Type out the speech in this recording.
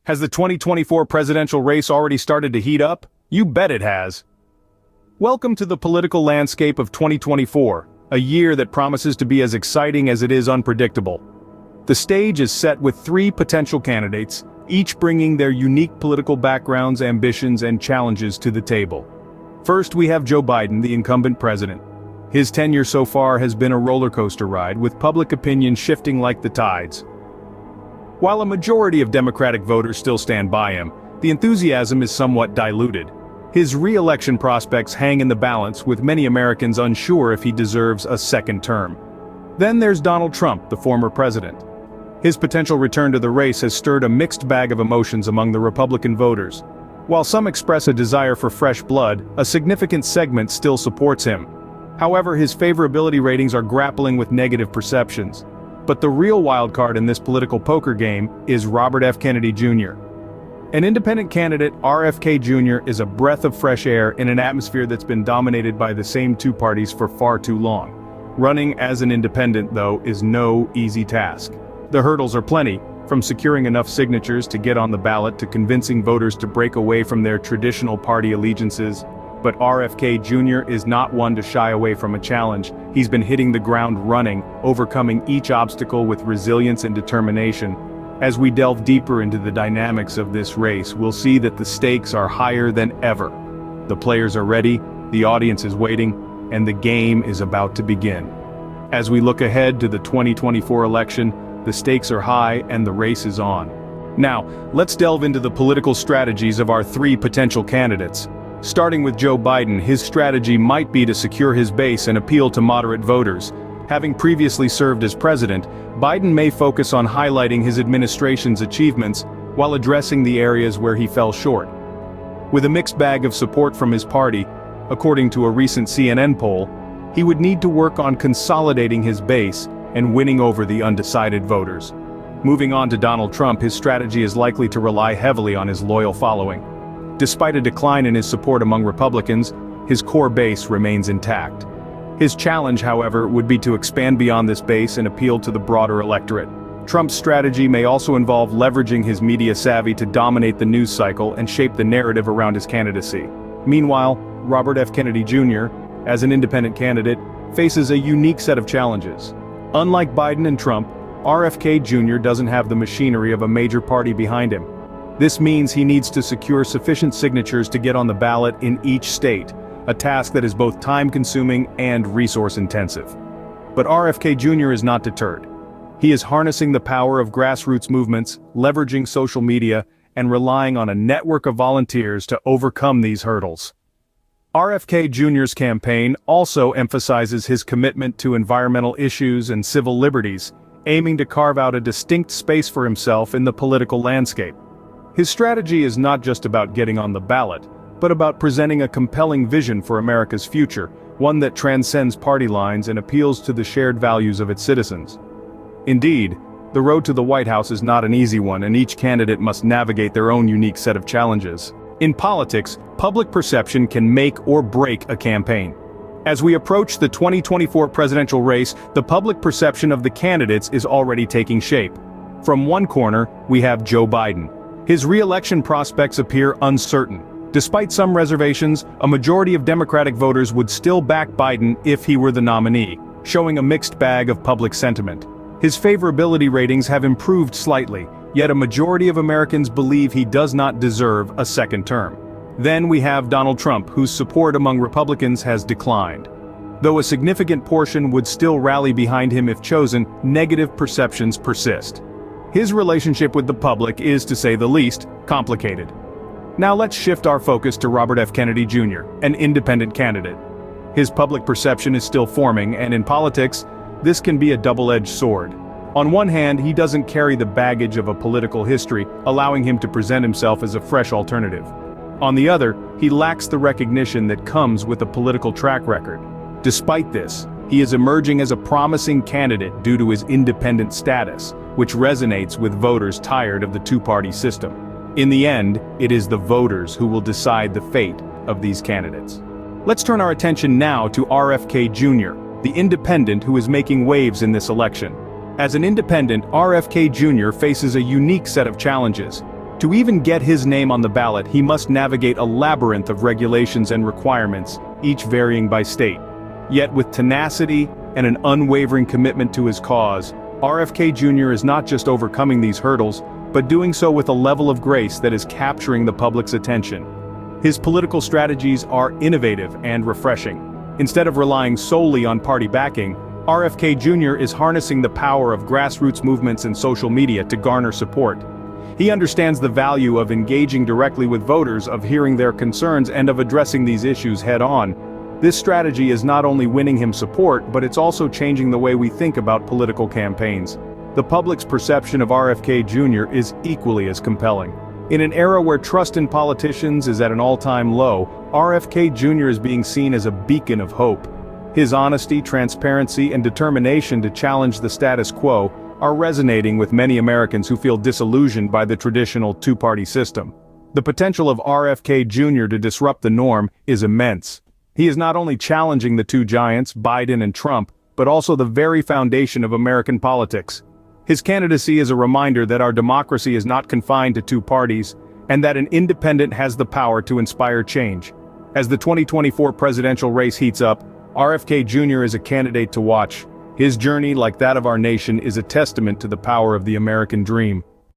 Has the 2024 presidential race already started to heat up? You bet it has. Welcome to the political landscape of 2024, a year that promises to be as exciting as it is unpredictable. The stage is set with three potential candidates, each bringing their unique political backgrounds, ambitions, and challenges to the table. First, we have Joe Biden, the incumbent president. His tenure so far has been a roller coaster ride, with public opinion shifting like the tides. While a majority of Democratic voters still stand by him, the enthusiasm is somewhat diluted. His re-election prospects hang in the balance, with many Americans unsure if he deserves a second term. Then there's Donald Trump, the former president. His potential return to the race has stirred a mixed bag of emotions among the Republican voters. While some express a desire for fresh blood, a significant segment still supports him. However, his favorability ratings are grappling with negative perceptions. But the real wildcard in this political poker game is Robert F. Kennedy Jr. An independent candidate, RFK Jr. is a breath of fresh air in an atmosphere that's been dominated by the same two parties for far too long. Running as an independent, though, is no easy task. The hurdles are plenty, from securing enough signatures to get on the ballot to convincing voters to break away from their traditional party allegiances. But RFK Jr. is not one to shy away from a challenge. He's been hitting the ground running, overcoming each obstacle with resilience and determination. As we delve deeper into the dynamics of this race, we'll see that the stakes are higher than ever. The players are ready, the audience is waiting, and the game is about to begin. As we look ahead to the 2024 election, the stakes are high and the race is on. Now, let's delve into the political strategies of our three potential candidates. Starting with Joe Biden, his strategy might be to secure his base and appeal to moderate voters. Having previously served as president, Biden may focus on highlighting his administration's achievements while addressing the areas where he fell short. With a mixed bag of support from his party, according to a recent CNN poll, he would need to work on consolidating his base and winning over the undecided voters. Moving on to Donald Trump, his strategy is likely to rely heavily on his loyal following. Despite a decline in his support among Republicans, his core base remains intact. His challenge, however, would be to expand beyond this base and appeal to the broader electorate. Trump's strategy may also involve leveraging his media savvy to dominate the news cycle and shape the narrative around his candidacy. Meanwhile, Robert F. Kennedy Jr., as an independent candidate, faces a unique set of challenges. Unlike Biden and Trump, RFK Jr. doesn't have the machinery of a major party behind him. This means he needs to secure sufficient signatures to get on the ballot in each state, a task that is both time-consuming and resource-intensive. But RFK Jr. is not deterred. He is harnessing the power of grassroots movements, leveraging social media, and relying on a network of volunteers to overcome these hurdles. RFK Jr.'s campaign also emphasizes his commitment to environmental issues and civil liberties, aiming to carve out a distinct space for himself in the political landscape. His strategy is not just about getting on the ballot, but about presenting a compelling vision for America's future, one that transcends party lines and appeals to the shared values of its citizens. Indeed, the road to the White House is not an easy one, and each candidate must navigate their own unique set of challenges. In politics, public perception can make or break a campaign. As we approach the 2024 presidential race, the public perception of the candidates is already taking shape. From one corner, we have Joe Biden. His re-election prospects appear uncertain. Despite some reservations, a majority of Democratic voters would still back Biden if he were the nominee, showing a mixed bag of public sentiment. His favorability ratings have improved slightly, yet a majority of Americans believe he does not deserve a second term. Then we have Donald Trump, whose support among Republicans has declined. Though a significant portion would still rally behind him if chosen, negative perceptions persist. His relationship with the public is, to say the least, complicated. Now let's shift our focus to Robert F. Kennedy Jr., an independent candidate. His public perception is still forming, and in politics, this can be a double-edged sword. On one hand, he doesn't carry the baggage of a political history, allowing him to present himself as a fresh alternative. On the other, he lacks the recognition that comes with a political track record. Despite this, he is emerging as a promising candidate due to his independent status, which resonates with voters tired of the two-party system. In the end, it is the voters who will decide the fate of these candidates. Let's turn our attention now to RFK Jr., the independent who is making waves in this election. As an independent, RFK Jr. faces a unique set of challenges. To even get his name on the ballot, he must navigate a labyrinth of regulations and requirements, each varying by state. Yet with tenacity and an unwavering commitment to his cause, RFK Jr. is not just overcoming these hurdles, but doing so with a level of grace that is capturing the public's attention. His political strategies are innovative and refreshing. Instead of relying solely on party backing, RFK Jr. is harnessing the power of grassroots movements and social media to garner support. He understands the value of engaging directly with voters, of hearing their concerns, and of addressing these issues head-on. This strategy is not only winning him support, but it's also changing the way we think about political campaigns. The public's perception of RFK Jr. is equally as compelling. In an era where trust in politicians is at an all-time low, RFK Jr. is being seen as a beacon of hope. His honesty, transparency, and determination to challenge the status quo are resonating with many Americans who feel disillusioned by the traditional two-party system. The potential of RFK Jr. to disrupt the norm is immense. He is not only challenging the two giants, Biden and Trump, but also the very foundation of American politics. His candidacy is a reminder that our democracy is not confined to two parties, and that an independent has the power to inspire change. As the 2024 presidential race heats up, RFK Jr. is a candidate to watch. His journey, like that of our nation, is a testament to the power of the American dream.